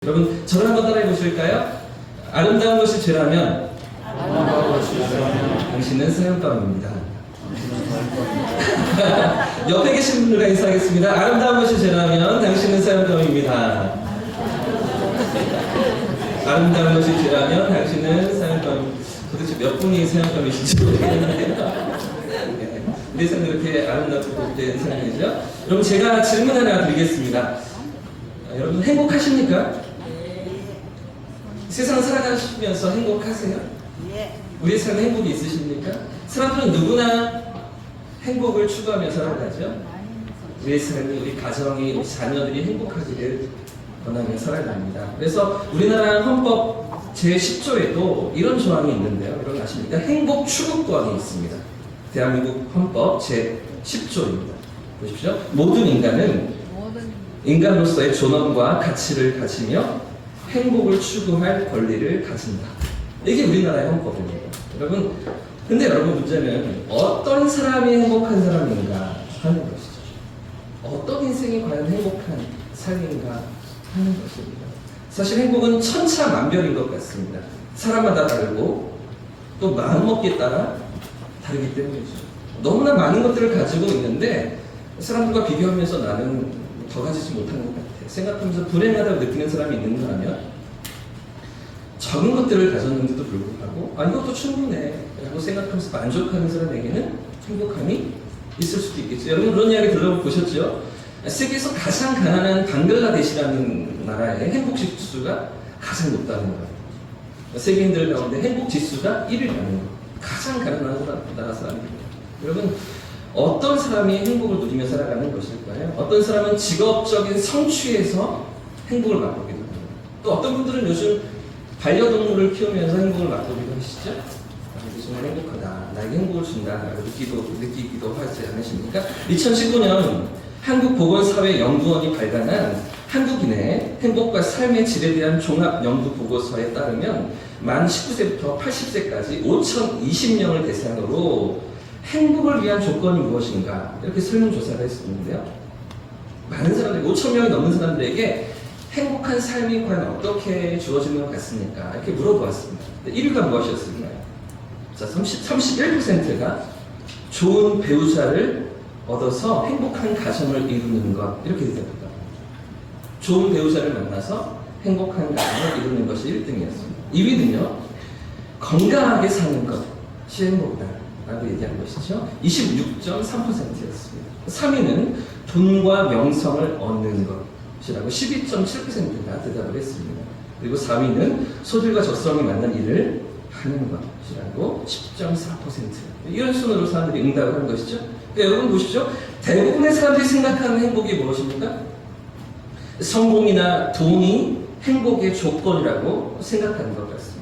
여러분 저를 한번 따라해 보실까요? 아름다운 것이 죄라면 당신은 사형감입니다. 옆에 계신 분들과 인사하겠습니다. 아름다운 것이 죄라면 당신은 사형감입니다. 아름다운 것이 죄라면 당신은 사형감. 도대체 몇 분이 사형감이신지 모르겠는데요. 우리 삶이 이렇게 아름답고 복된 삶이죠. 여러분 제가 질문 하나 드리겠습니다. 여러분 행복하십니까? 세상 살아가시면서 행복하세요? 우리 삶에 행복이 있으십니까? 사람들은 누구나 행복을 추구하며 살아가죠. 우리의 삶이, 우리 가정이, 우리 자녀들이 행복하기를 원하며 살아갑니다. 그래서 우리나라 헌법 제10조에도 이런 조항이 있는데요. 여러분 아십니까? 행복 추구권이 있습니다. 대한민국 헌법 제10조입니다. 보십시오. 모든 인간은 인간으로서의 존엄과 가치를 가지며 행복을 추구할 권리를 가진다. 이게 우리나라의 헌법입니다. 여러분, 근데 여러분 문제는 어떤 사람이 행복한 사람인가 하는 것이죠. 어떤 인생이 과연 행복한 삶인가 하는 것입니다. 사실 행복은 천차만별인 것 같습니다. 사람마다 다르고 또 마음먹기에 따라 다르기 때문이죠. 너무나 많은 것들을 가지고 있는데 사람들과 비교하면서 나는 더 가지지 못하는 것 같아. 생각하면서 불행하다고 느끼는 사람이 있는 거라면 적은 것들을 가졌는데도 불구하고 이것도 충분해 라고 생각하면서 만족하는 사람에게는 행복함이 있을 수도 있겠죠. 여러분 그런 이야기 들어보셨죠? 세계에서 가장 가난한 방글라데시라는 나라의 행복 지수가 가장 높다는 거예요. 세계인들 가운데 행복 지수가 1위라는 거예요. 가장 가난한 나라 사람입니다. 여러분 어떤 사람이 행복을 누리며 살아가는 것일까요? 어떤 사람은 직업적인 성취에서 행복을 맛보기도 합니다. 또 어떤 분들은 요즘 반려동물을 키우면서 행복을 맛보기도 하시죠? 이게 정말 행복하다. 나에게 행복을 준다. 라고 느끼기도 하지 않으십니까? 2019년 한국보건사회연구원이 발간한 한국인의 행복과 삶의 질에 대한 종합연구보고서에 따르면 만 19세부터 80세까지 5,020명을 대상으로 행복을 위한 조건이 무엇인가 이렇게 설문조사를 했었는데요. 많은 사람들, 5,000명이 넘는 사람들에게 행복한 삶이 과연 어떻게 주어지는 것 같습니까? 이렇게 물어보았습니다. 1위가 무엇이었을까요? 자, 31%가 좋은 배우자를 얻어서 행복한 가정을 이루는 것 이렇게 대답합니다. 좋은 배우자를 만나서 행복한 가정을 이루는 것이 1등이었습니다. 2위는요. 건강하게 사는 것이 행복이다 라고 얘기한 것이죠. 26.3%였습니다. 3위는 돈과 명성을 얻는 것이라고 12.7%가 대답을 했습니다. 그리고 4위는 소질과 적성이 맞는 일을 하는 것이라고 10.4%. 이런 순으로 사람들이 응답을 하는 것이죠. 그러니까 여러분 보십시오. 대부분의 사람들이 생각하는 행복이 무엇입니까? 성공이나 돈이 행복의 조건이라고 생각하는 것 같습니다.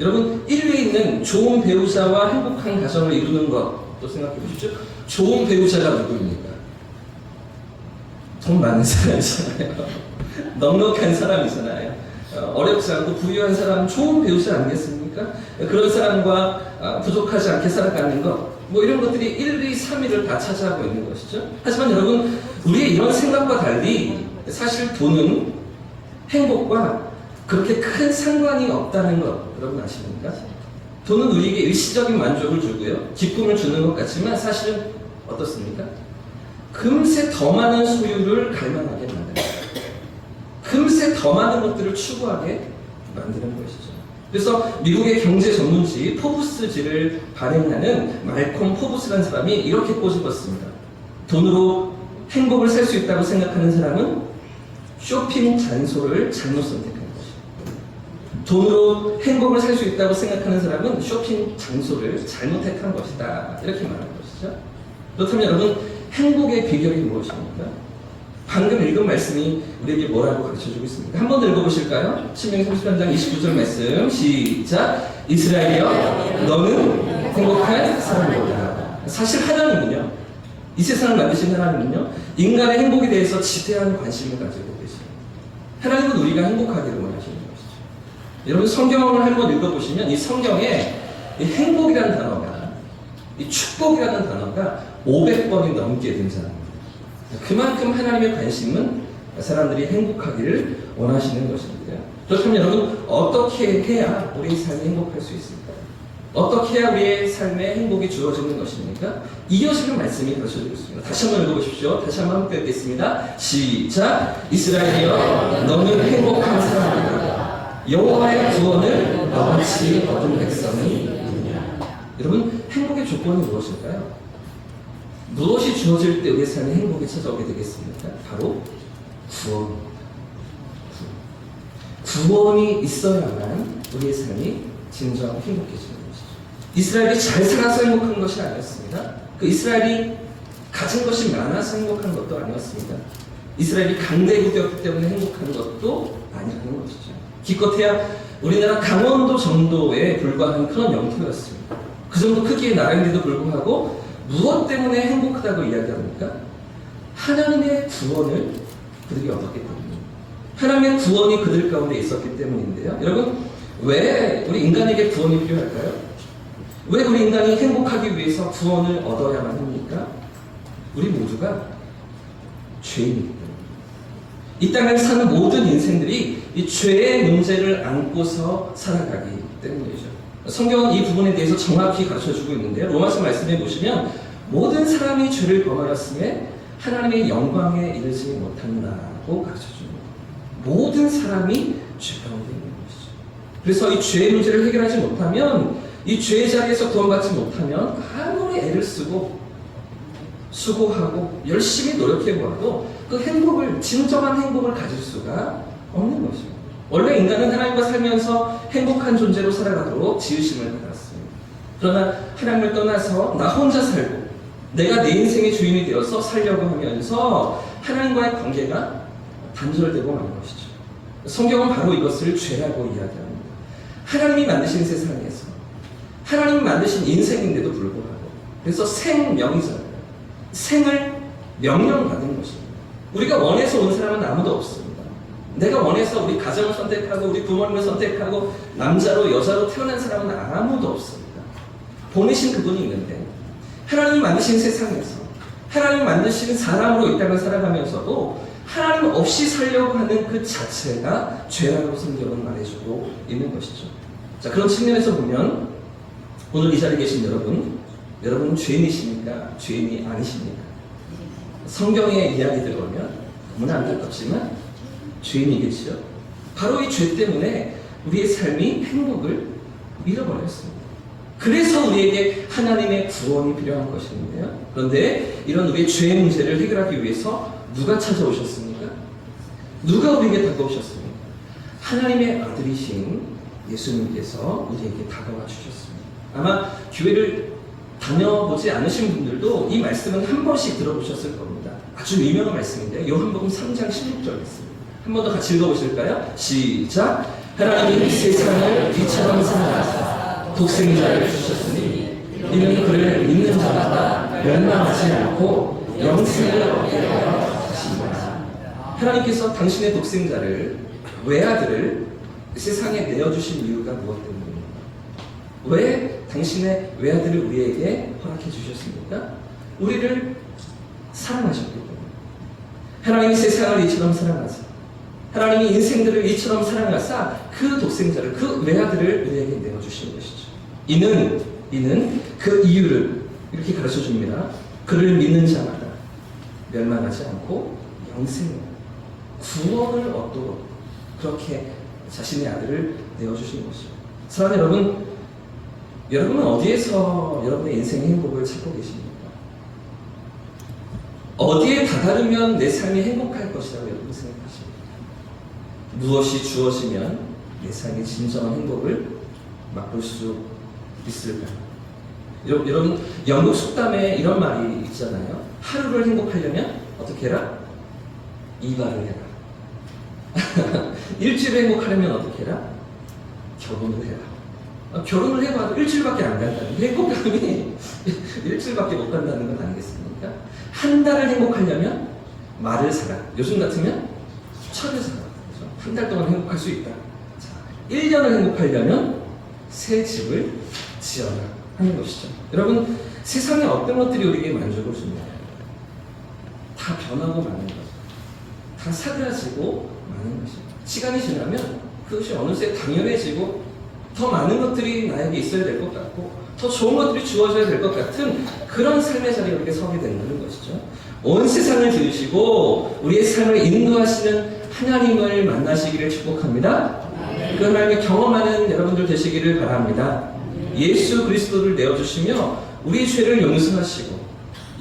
여러분 1위에 있는 좋은 배우자와 행복한 가정을 이루는 것도 생각해 보십시오. 좋은 배우자가 누구입니까? 돈 많은 사람이잖아요. 넉넉한 사람이잖아요. 어렵지 않고 부유한 사람 좋은 배우자 아니겠습니까? 그런 사람과 부족하지 않게 살아가는 것 이런 것들이 1, 2, 3위를 다 차지하고 있는 것이죠. 하지만 여러분 우리의 이런 생각과 달리 사실 돈은 행복과 그렇게 큰 상관이 없다는 것 여러분 아십니까? 돈은 우리에게 일시적인 만족을 주고요. 기쁨을 주는 것 같지만 사실은 어떻습니까? 금세 더 많은 소유를 갈망하게 만듭니다. 금세 더 많은 것들을 추구하게 만드는 것이죠. 그래서 미국의 경제 전문지 포브스지를 발행하는 말콤 포브스라는 사람이 이렇게 꼬집었습니다. 돈으로 행복을 살 수 있다고 생각하는 사람은 쇼핑 장소를 잘못 선택합니다. 돈으로 행복을 살 수 있다고 생각하는 사람은 쇼핑 장소를 잘못 택한 것이다. 이렇게 말하는 것이죠. 그렇다면 여러분, 행복의 비결이 무엇입니까? 방금 읽은 말씀이 우리에게 뭐라고 가르쳐주고 있습니까? 한 번 더 읽어보실까요? 신명기 33장 29절 말씀 시작! 이스라엘이여 너는 행복한 사람이로다. 사실 하나님은요, 이 세상을 만드신 하나님은요, 인간의 행복에 대해서 지대한 관심을 가지고 계십니다. 하나님은 우리가 행복하기를 원하시는 것이죠. 여러분 성경을 한번 읽어보시면 이 성경에 이 행복이라는 단어가 이 축복이라는 단어가 500번이 넘게 등장합니다. 그만큼 하나님의 관심은 사람들이 행복하기를 원하시는 것인데요. 그렇다면 여러분, 어떻게 해야 우리의 삶이 행복할 수 있을까요? 어떻게 해야 우리의 삶에 행복이 주어지는 것입니까? 이어지는 말씀이 가르쳐주고 있습니다. 다시 한번 읽어보십시오. 다시 한번 함께 읽겠습니다. 시작! 이스라엘이여, 너는 행복한 사람이다. 여호와의 구원을 너같이 얻은 백성이 있느냐. 여러분, 행복의 조건이 무엇일까요? 무엇이 주어질 때 우리의 삶에 행복이 찾아오게 되겠습니까? 바로 구원입니다. 구원이 있어야만 우리의 삶이 진정 행복해지는 것이죠. 이스라엘이 잘 살아서 행복한 것이 아니었습니다. 그 이스라엘이 가진 것이 많아서 행복한 것도 아니었습니다. 이스라엘이 강대국이었기 때문에 행복한 것도 아니라는 것이죠. 기껏해야 우리나라 강원도 정도에 불과한 그런 영토였습니다. 그 정도 크기의 나라인데도 불구하고 무엇 때문에 행복하다고 이야기합니까? 하나님의 구원을 그들이 얻었기 때문입니다. 하나님의 구원이 그들 가운데 있었기 때문인데요. 여러분, 왜 우리 인간에게 구원이 필요할까요? 왜 우리 인간이 행복하기 위해서 구원을 얻어야만 합니까? 우리 모두가 죄인이기 때문입니다. 이 땅을 사는 모든 인생들이 이 죄의 문제를 안고서 살아가기 때문이죠. 성경은 이 부분에 대해서 정확히 가르쳐주고 있는데요. 로마서 말씀해 보시면 모든 사람이 죄를 범하였음에 하나님의 영광에 이르지 못한다고 가르쳐줍니다. 모든 사람이 죄 가운데 있는 것이죠. 그래서 이 죄의 문제를 해결하지 못하면, 이 죄의 자리에서 구원받지 못하면 아무리 애를 쓰고 수고하고 열심히 노력해보아도 그 행복을, 진정한 행복을 가질 수가 없는 것입니다. 원래 인간은 하나님과 살면서 행복한 존재로 살아가도록 지으심을 받았습니다. 그러나 하나님을 떠나서 나 혼자 살고 내가 내 인생의 주인이 되어서 살려고 하면서 하나님과의 관계가 단절되고 마는 것이죠. 성경은 바로 이것을 죄라고 이야기합니다. 하나님이 만드신 세상에서 하나님이 만드신 인생인데도 불구하고, 그래서 생명이잖아요. 생을 명령받은 것입니다. 우리가 원해서 온 사람은 아무도 없습니다. 내가 원해서 우리 가정을 선택하고 우리 부모님을 선택하고 남자로 여자로 태어난 사람은 아무도 없습니다. 보내신 그분이 있는데, 하나님이 만드신 세상에서 하나님이 만드신 사람으로 이 땅을 살아가면서도 하나님 없이 살려고 하는 그 자체가 죄라고 성경은 말해주고 있는 것이죠. 자, 그런 측면에서 보면 오늘 이 자리에 계신 여러분은 죄인이십니까? 죄인이 아니십니까? 성경의 이야기들 보면 너무나 안타깝지만 죄인이겠죠. 바로 이 죄 때문에 우리의 삶이 행복을 잃어버렸습니다. 그래서 우리에게 하나님의 구원이 필요한 것인데요. 그런데 이런 우리의 죄의 문제를 해결하기 위해서 누가 찾아오셨습니까? 누가 우리에게 다가오셨습니까? 하나님의 아들이신 예수님께서 우리에게 다가와 주셨습니다. 아마 교회를 다녀보지 않으신 분들도 이 말씀은 한 번씩 들어보셨을 겁니다. 아주 유명한 말씀인데요. 요한복음 3장 16절 말씀. 한 번 더 같이 읽어보실까요? 시작! 하나님이 세상을 이처럼 사랑하사 독생자를 주셨으니 이는 그를 믿는 자마다 멸망하지 않고 영생을 얻게 하여 하십니다. 하나님께서 당신의 독생자를, 외아들을 세상에 내어주신 이유가 무엇 때문입니까? 왜 당신의 외아들을 우리에게 허락해 주셨습니까? 우리를 사랑하셨기 때문에. 하나님이 세상을 이처럼 사랑하사, 하나님이 인생들을 이처럼 사랑하사 그 독생자를, 그 외아들을 우리에게 내어주신 것이죠. 이는 그 이유를 이렇게 가르쳐 줍니다. 그를 믿는 자마다 멸망하지 않고 영생을, 구원을 얻도록 그렇게 자신의 아들을 내어주신 것이죠. 사랑하는 여러분은 어디에서 여러분의 인생의 행복을 찾고 계십니까? 어디에 다다르면 내 삶이 행복할 것이라고 여러분 생각하십니까? 무엇이 주어지면 내 삶의 진정한 행복을 맛볼 수 있을까요? 여러분, 영국 속담에 이런 말이 있잖아요. 하루를 행복하려면 어떻게 해라? 이발을 해라. 일주일을 행복하려면 어떻게 해라? 결혼을 해라. 결혼을 해봐도 일주일밖에 안 간다는 게, 행복감이 일주일밖에 못 간다는 건 아니겠습니까? 한 달을 행복하려면 말을 사라. 요즘 같으면 차를 사라. 한 달 동안 행복할 수 있다. 자, 1년을 행복하려면 새 집을 지어라 하는 것이죠. 여러분, 세상에 어떤 것들이 우리에게 만족을 줍니까? 다 변하고 마는 거죠. 다 사그라지고 마는 것입니다. 시간이 지나면 그것이 어느새 당연해지고 더 많은 것들이 나에게 있어야 될 것 같고 더 좋은 것들이 주어져야 될 것 같은 그런 삶의 자리에 이렇게 서게 된다는 것이죠. 온 세상을 지으시고 우리의 삶을 인도하시는 하나님을 만나시기를 축복합니다. 그 하나님을 경험하는 여러분들 되시기를 바랍니다. 예수 그리스도를 내어주시며 우리 죄를 용서하시고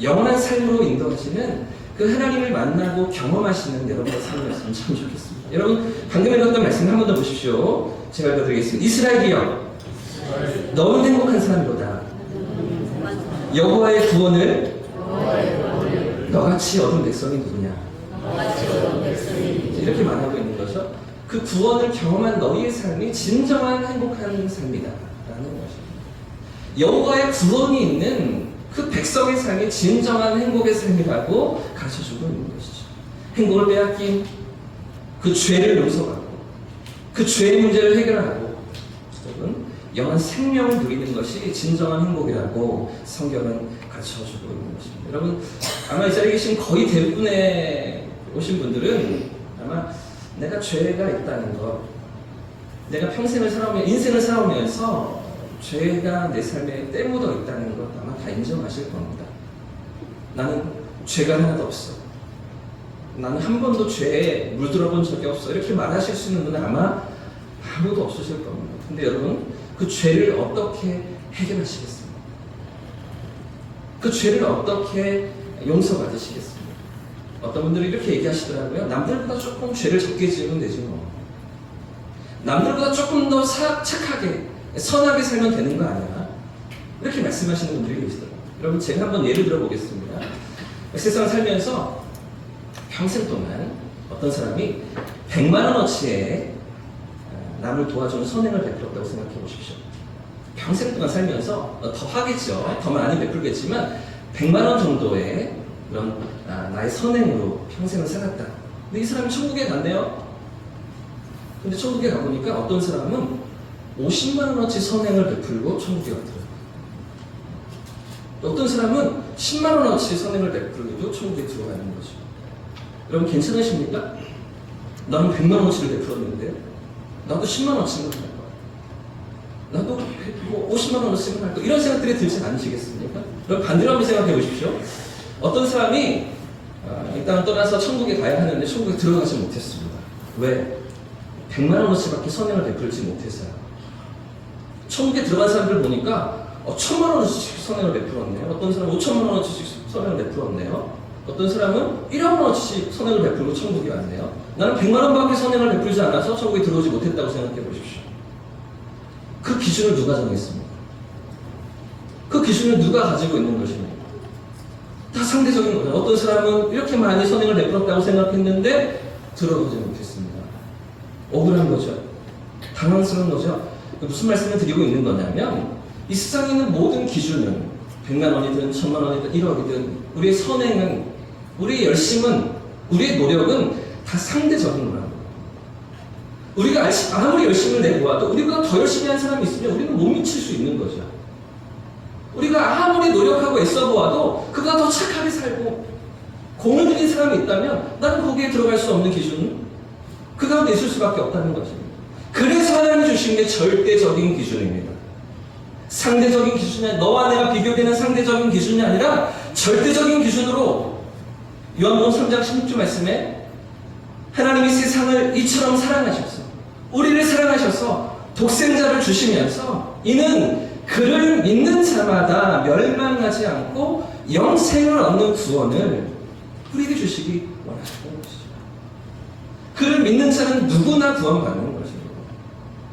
영원한 삶으로 인도하시는 그 하나님을 만나고 경험하시는 여러분의 삶이었으면 참 좋겠습니다. 여러분 방금 읽었던 말씀 한 번 더 보십시오. 제가 읽어드리겠습니다. 이스라엘이여 너는 행복한 사람이로다. 여호와의 구원을 너같이 얻은 백성이 누구냐. 이렇게 말하고 있는 거죠. 그 구원을 경험한 너희의 삶이 진정한 행복한 삶이다 라는 것입니다. 여호와의 구원이 있는 그 백성의 삶이 진정한 행복의 삶이라고 가르쳐주고 있는 것이죠. 행복을 빼앗긴 그 죄를 용서하고 그 죄의 문제를 해결하고 여러분 영원 생명을 누리는 것이 진정한 행복이라고 성경은 가르쳐주고 있는 것입니다. 여러분 아마 이 자리에 계신 거의 대부분의 오신 분들은 아마 내가 죄가 있다는 것, 내가 평생을 인생을 살아오면서 죄가 내 삶에 때묻어 있다는 것 아마 다 인정하실 겁니다. 나는 죄가 하나도 없어. 나는 한 번도 죄에 물들어본 적이 없어. 이렇게 말하실 수 있는 분은 아마 아무도 없으실 겁니다. 근데 여러분, 그 죄를 어떻게 해결하시겠습니까? 그 죄를 어떻게 용서받으시겠습니까? 어떤 분들이 이렇게 얘기하시더라고요. 남들보다 조금 죄를 적게 지으면 되지 뭐. 남들보다 조금 더 착하게, 선하게 살면 되는 거 아니야? 이렇게 말씀하시는 분들이 계시더라고요. 여러분, 제가 한번 예를 들어보겠습니다. 세상 살면서 평생 동안 어떤 사람이 100만 원어치의 남을 도와주는 선행을 베풀었다고 생각해 보십시오. 평생 동안 살면서 더 하겠죠. 더 많이 베풀겠지만 100만 원 정도의 그런 나의 선행으로 평생을 살았다. 근데 이 사람이 천국에 갔네요. 근데 천국에 가보니까 어떤 사람은 50만 원어치 선행을 베풀고 천국에 갔더라고요. 어떤 사람은 10만 원어치 선행을 베풀고도 천국에 들어가는 거죠. 여러분 괜찮으십니까? 나는 100만 원어치를 베풀었는데 나도 10만 원어치만 할 거야. 나도 뭐 50만 원어치만 할 거야. 이런 생각들이 들지 않으시겠습니까? 그럼 반대로 한번 생각해 보십시오. 어떤 사람이 이 땅을 떠나서 천국에 가야 하는데 천국에 들어가지 못했습니다. 왜? 100만 원어치밖에 선행을 베풀지 못해서요. 천국에 들어간 사람들 보니까 1000만 원어치씩 선행을 베풀었네요. 어떤 사람은 5천만 원어치씩 선행을 베풀었네요. 어떤 사람은 1억 원어치씩 선행을 베풀고 천국에 왔네요. 나는 100만 원밖에 선행을 베풀지 않아서 천국에 들어오지 못했다고 생각해 보십시오. 그 기준을 누가 정했습니까? 그 기준을 누가 가지고 있는 것입니까? 다 상대적인 거죠. 어떤 사람은 이렇게 많이 선행을 베풀었다고 생각했는데 들어오지 못했습니다. 억울한 거죠. 당황스러운 거죠. 무슨 말씀을 드리고 있는 거냐면 이 세상에 있는 모든 기준은 100만 원이든 1000만 원이든 1억이든 우리의 선행은, 우리의 열심은, 우리의 노력은 다 상대적인 거라고. 우리가 아무리 열심을 내보아도 우리보다 더 열심히 한 사람이 있으면 우리는 못 미칠 수 있는 거죠. 우리가 아무리 노력하고 애써보아도 그가 더 착하게 살고 공을 들인 사람이 있다면 나는 거기에 들어갈 수 없는 기준은 그 가운데 있을 수밖에 없다는 것입니다. 그래서 하나님이 주신 게 절대적인 기준입니다. 상대적인 기준이, 너와 내가 비교되는 상대적인 기준이 아니라 절대적인 기준으로 요한복음 3장 16절 말씀에 하나님이 세상을 이처럼 사랑하셔서 우리를 사랑하셔서 독생자를 주시면서 이는 그를 믿는 자마다 멸망하지 않고 영생을 얻는 구원을 우리에게 주시기 원하시는 것이죠. 그를 믿는 자는 누구나 구원받는 것입니다.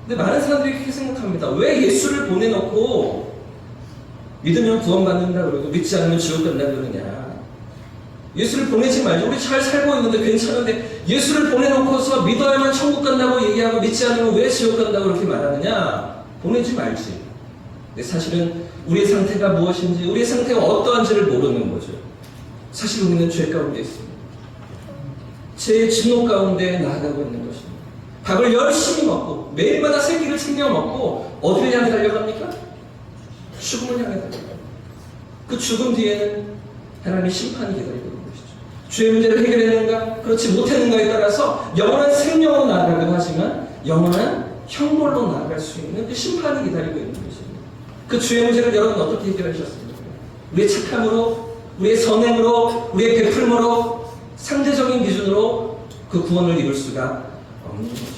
근데 많은 사람들이 그렇게 생각합니다. 왜 예수를 보내놓고 믿으면 구원받는다 그러고 믿지 않으면 지옥 간다 그러느냐. 예수를 보내지 말죠. 우리 잘 살고 있는데 괜찮은데 예수를 보내놓고서 믿어야만 천국 간다고 얘기하고 믿지 않으면 왜 지옥 간다고 그렇게 말하느냐. 보내지 말지. 근데 사실은 우리의 상태가 무엇인지, 우리의 상태가 어떠한지를 모르는 거죠. 사실 우리는 죄 가운데 있습니다. 죄의 진노 가운데 나아가고 있는 것입니다. 밥을 열심히 먹고 매일마다 세 끼를 챙겨 먹고 어디를 향해 달려갑니까? 죽음을 향해 달려갑니다. 그 죽음 뒤에는 하나님의 심판이 기다리고 있는 것이죠. 죄의 문제를 해결했는가, 그렇지 못했는가에 따라서 영원한 생명으로 나아가기도 하지만 영원한 형벌로 나아갈 수 있는 그 심판이 기다리고 있는 것입니다. 그 죄의 문제를 여러분 어떻게 해결하셨습니까? 우리의 착함으로, 우리의 선행으로, 우리의 베풀음으로, 상대적인 기준으로 그 구원을 이룰 수가 없는 것이죠.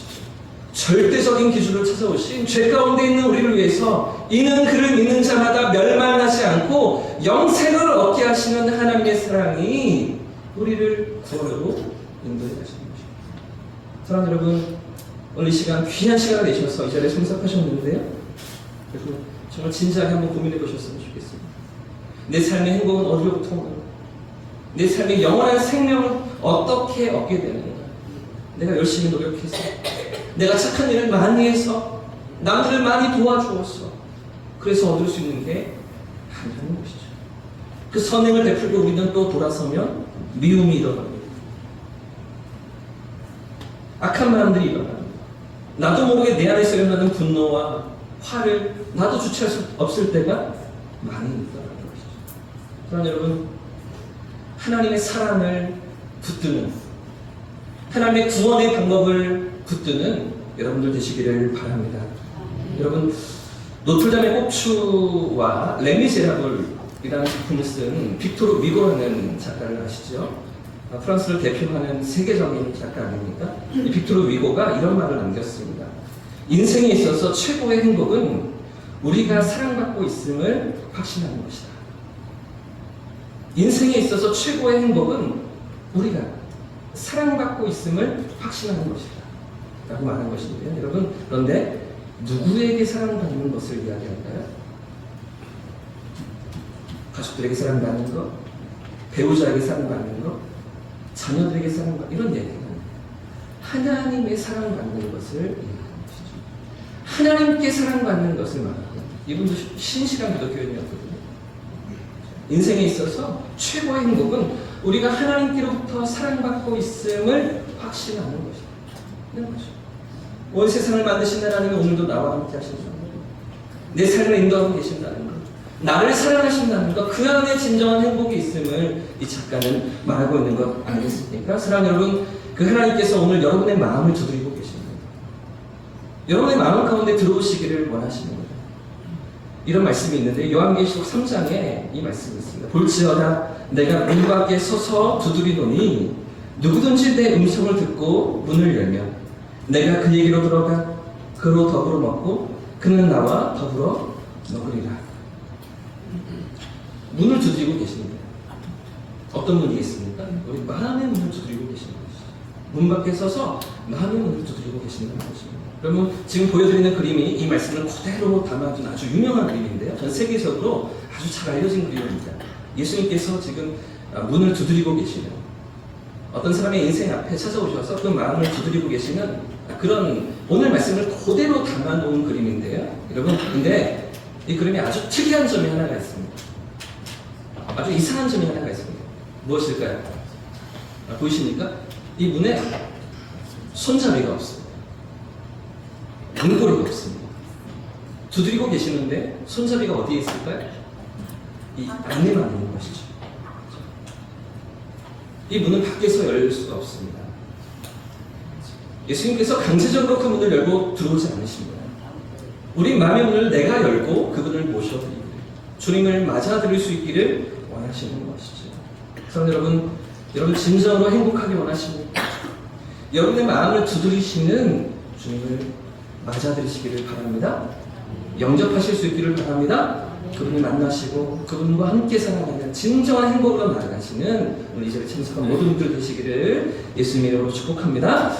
절대적인 기준을 찾아오신 죄 가운데 있는 우리를 위해서 이는 그를 믿는 자마다 멸망하지 않고 영생을 얻게 하시는 하나님의 사랑이 우리를 구원으로 인도해 가시는 것입니다. 사랑하는 여러분, 오늘 이 시간 귀한 시간을 내셔서 이 자리에 참석하셨는데요. 그래서 정말 진지하게 한번 고민해 보셨으면 좋겠습니다. 내 삶의 행복은 어디로부터 오는가? 내 삶의 영원한 생명을 어떻게 얻게 되는가? 내가 열심히 노력해서, 내가 착한 일을 많이 해서, 남들을 많이 도와주었어. 그래서 얻을 수 있는 게 아니라는 것이죠. 그 선행을 베풀고 우리는 또 돌아서면 미움이 일어납니다. 악한 마음들이 일어납니다. 나도 모르게 내 안에서 일어나는 분노와 화를 나도 주체할 수 없을 때가 많이 있다는 것이죠. 그러나 여러분, 하나님의 사랑을 붙드는, 하나님의 구원의 방법을 붙드는 여러분들 되시기를 바랍니다. 여러분, 노틀담의 꼽추와 레미제라블이라는 작품을 쓴 빅토르 위고라는 작가를 아시죠? 프랑스를 대표하는 세계적인 작가 아닙니까? 이 빅토르 위고가 이런 말을 남겼습니다. 인생에 있어서 최고의 행복은 우리가 사랑받고 있음을 확신하는 것이다. 인생에 있어서 최고의 행복은 우리가 사랑받고 있음을 확신하는 것이다 라고 말한 것인데요. 여러분, 그런데 누구에게 사랑받는 것을 이야기할까요? 가족들에게 사랑받는 것, 배우자에게 사랑받는 것, 자녀들에게 사랑받는 이런 얘기는 하나님의 사랑받는 것을 얘기하는 것이죠. 하나님께 사랑받는 것을 말하고, 이분도 신실한 기독교인이었거든요. 인생에 있어서 최고의 행복은 우리가 하나님께로부터 사랑받고 있음을 확신하는 것이다. 이런 거죠. 온 세상을 만드신 하나님은 오늘도 나와 함께 하신다는 것, 내 삶을 인도하고 계신다는 것, 나를 사랑하신다는 것, 그 안에 진정한 행복이 있음을 이 작가는 말하고 있는 것 아니겠습니까? 사랑하는 여러분, 그 하나님께서 오늘 여러분의 마음을 두드리고 계십니다. 여러분의 마음 가운데 들어오시기를 원하시는 거예요. 이런 말씀이 있는데 요한계시록 3장에 이 말씀이 있습니다. 볼지어다 내가 문 밖에 서서 두드리노니 누구든지 내 음성을 듣고 문을 열면 내가 그에게로 들어가 그로 더불어 먹고 그는 나와 더불어 먹으리라. 문을 두드리고 계십니다. 어떤 문이겠습니까? 우리 마음의 문을 두드리고 계시는 것이죠. 문 밖에 서서 마음의 문을 두드리고 계시는 것입니다. 여러분, 지금 보여드리는 그림이 이 말씀을 그대로 담아둔 아주 유명한 그림인데요. 전 세계적으로 아주 잘 알려진 그림입니다. 예수님께서 지금 문을 두드리고 계시는, 어떤 사람의 인생 앞에 찾아오셔서 그 마음을 두드리고 계시는 그런 오늘 말씀을 그대로 담아놓은 그림인데요. 여러분, 근데 이 그림에 아주 특이한 점이 하나가 있습니다. 아주 이상한 점이 하나가 있습니다. 무엇일까요? 보이십니까? 이 문에 손잡이가 없습니다. 문고리가 없습니다. 두드리고 계시는데 손잡이가 어디에 있을까요? 이 안에만 있는 것이죠. 이 문은 밖에서 열 수가 없습니다. 예수님께서 강제적으로 그 문을 열고 들어오지 않으십니다. 우리 마음의 문을 내가 열고 그분을 모셔드리고 주님을 맞아들일 수 있기를 원하시는 것이죠. 그래서 여러분 진정으로 행복하게 원하십니까? 여러분의 마음을 두드리시는 주님을 맞아들이시기를 바랍니다. 영접하실 수 있기를 바랍니다. 그분을 만나시고 그분과 함께 살아가는 진정한 행복으로 나아가시는 오늘 이 자리에 참석한 모든 분들 되시기를 예수님의 이름으로 축복합니다.